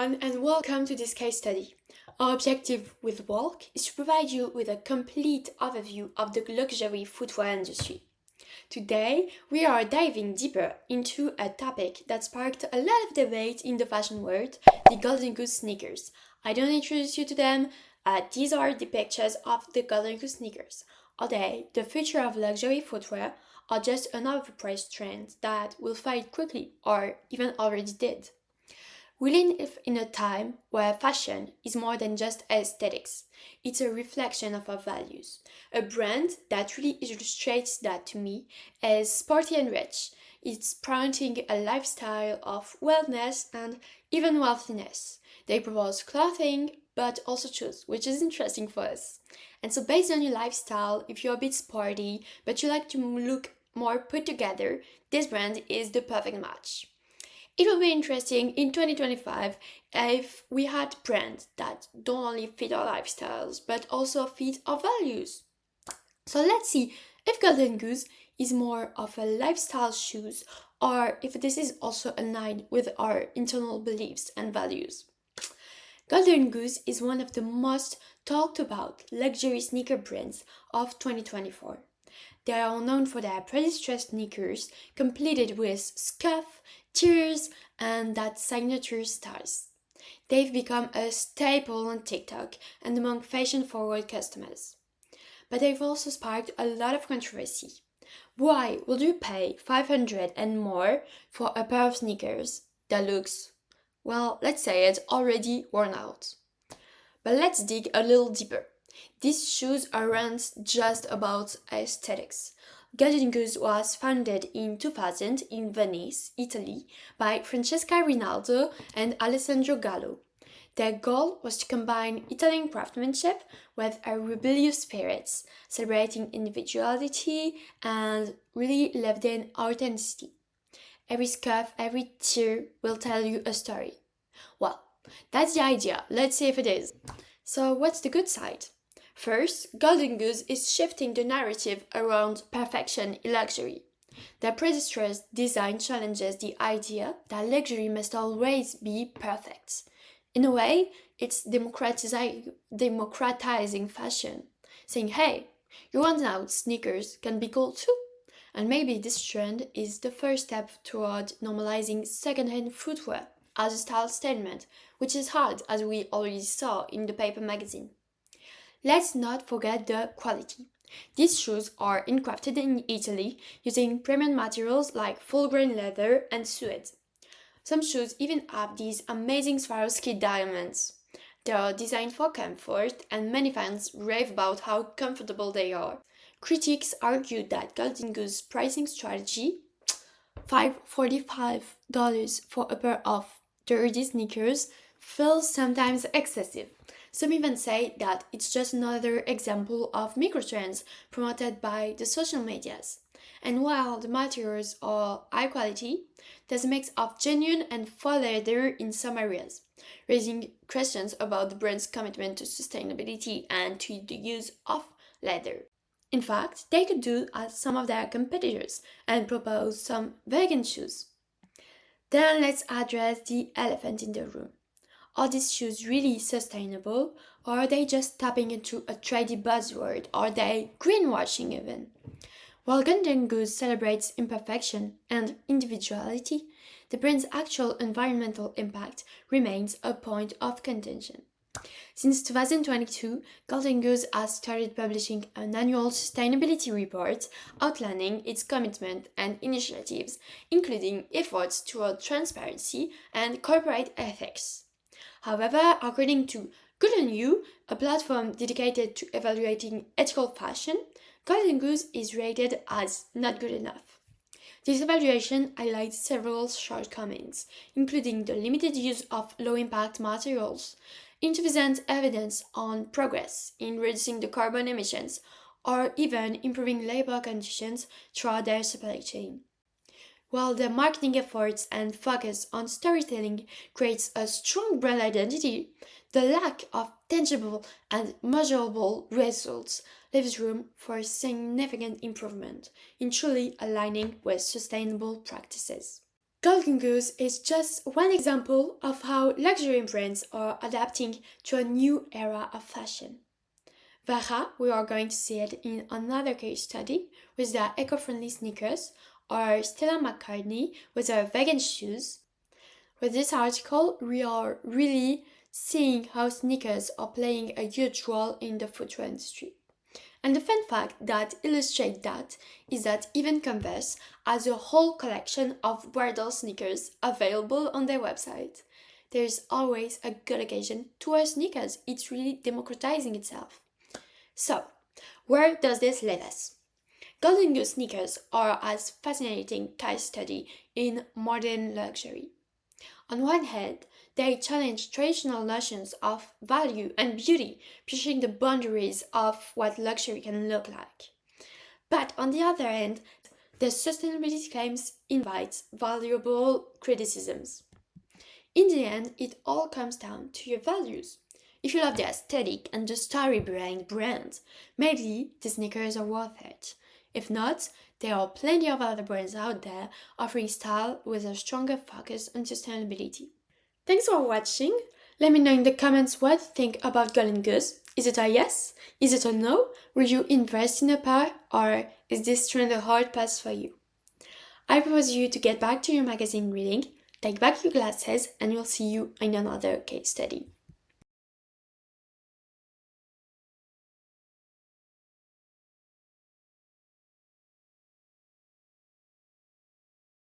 everyone, and welcome to this case study. Our objective with Walk is to provide you with a complete overview of the luxury footwear industry. Today, we are diving deeper into a topic that sparked a lot of debate in the fashion world, the Golden Goose sneakers. I don't introduce you to them, these are the pictures of the Golden Goose sneakers. Are they the future of luxury footwear, or just an overpriced trend that will fade quickly, or even already did? We live in a time where fashion is more than just aesthetics. It's a reflection of our values. A brand that really illustrates that to me is Sporty and Rich. It's promoting a lifestyle of wellness and even wealthiness. They propose clothing but also shoes, which is interesting for us. And so based on your lifestyle, if you're a bit sporty but you like to look more put together, this brand is the perfect match. It will be interesting in 2025 if we had brands that don't only fit our lifestyles but also fit our values. So let's see if Golden Goose is more of a lifestyle shoes or if this is also aligned with our internal beliefs and values. Golden Goose is one of the most talked about luxury sneaker brands of 2024. They are known for their pre-distressed sneakers completed with scuff, tears, and that signature stars. They've become a staple on TikTok and among fashion-forward customers. But they've also sparked a lot of controversy. Why would you pay $500 and more for a pair of sneakers that looks, well, let's say it's already worn out? But let's dig a little deeper. These shoes aren't just about aesthetics. Golden Goose was founded in 2000 in Venice, Italy, by Francesca Rinaldo and Alessandro Gallo. Their goal was to combine Italian craftsmanship with a rebellious spirit, celebrating individuality and really lived in authenticity. Every scuff, every tear will tell you a story. Well, that's the idea. Let's see if it is. So what's the good side? First, Golden Goose is shifting the narrative around perfection in luxury. Their pre-distressed design challenges the idea that luxury must always be perfect. In a way, it's democratizing fashion, saying, hey, your worn-out sneakers can be cool too. And maybe this trend is the first step toward normalizing second-hand footwear as a style statement, which is hard as we already saw in the paper magazine. Let's not forget the quality. These shoes are crafted in Italy using premium materials like full-grain leather and suede. Some shoes even have these amazing Swarovski diamonds. They are designed for comfort and many fans rave about how comfortable they are. Critics argue that Golden Goose pricing strategy, $545 for a pair of dirty sneakers, feels sometimes excessive. Some even say that it's just another example of microtrends promoted by the social medias. And while the materials are high quality, there's a mix of genuine and faux leather in some areas, raising questions about the brand's commitment to sustainability and to the use of leather. In fact, they could do as some of their competitors and propose some vegan shoes. Then let's address the elephant in the room. Are these shoes really sustainable, or are they just tapping into a trendy buzzword? Are they greenwashing even? While Golden Goose celebrates imperfection and individuality, the brand's actual environmental impact remains a point of contention. Since 2022, Golden Goose has started publishing an annual sustainability report outlining its commitment and initiatives, including efforts toward transparency and corporate ethics. However, according to Golden Goose, a platform dedicated to evaluating ethical fashion, Golden Goose is rated as not good enough. This evaluation highlights several shortcomings, including the limited use of low-impact materials, insufficient evidence on progress in reducing the carbon emissions, or even improving labor conditions throughout their supply chain. While the marketing efforts and focus on storytelling creates a strong brand identity, the lack of tangible and measurable results leaves room for significant improvement in truly aligning with sustainable practices. Golden Goose is just one example of how luxury brands are adapting to a new era of fashion. Zara, we are going to see it in another case study with their eco-friendly sneakers, or Stella McCartney with her vegan shoes. With this article, we are really seeing how sneakers are playing a huge role in the footwear industry. And the fun fact that illustrates that is that even Converse has a whole collection of bridal sneakers available on their website. There's always a good occasion to wear sneakers. It's really democratizing itself. So, where does this lead us? Golden Goose sneakers are a fascinating case study in modern luxury. On one hand, they challenge traditional notions of value and beauty, pushing the boundaries of what luxury can look like. But on the other hand, their sustainability claims invite valuable criticisms. In the end, it all comes down to your values. If you love the aesthetic and the story behind brands, maybe the sneakers are worth it. If not, there are plenty of other brands out there offering style with a stronger focus on sustainability. Thanks for watching. Let me know in the comments what you think about Golden Goose. Is it a yes? Is it a no? Will you invest in a pair? Or is this trend a hard pass for you? I propose you to get back to your magazine reading, take back your glasses, and we'll see you in another case study.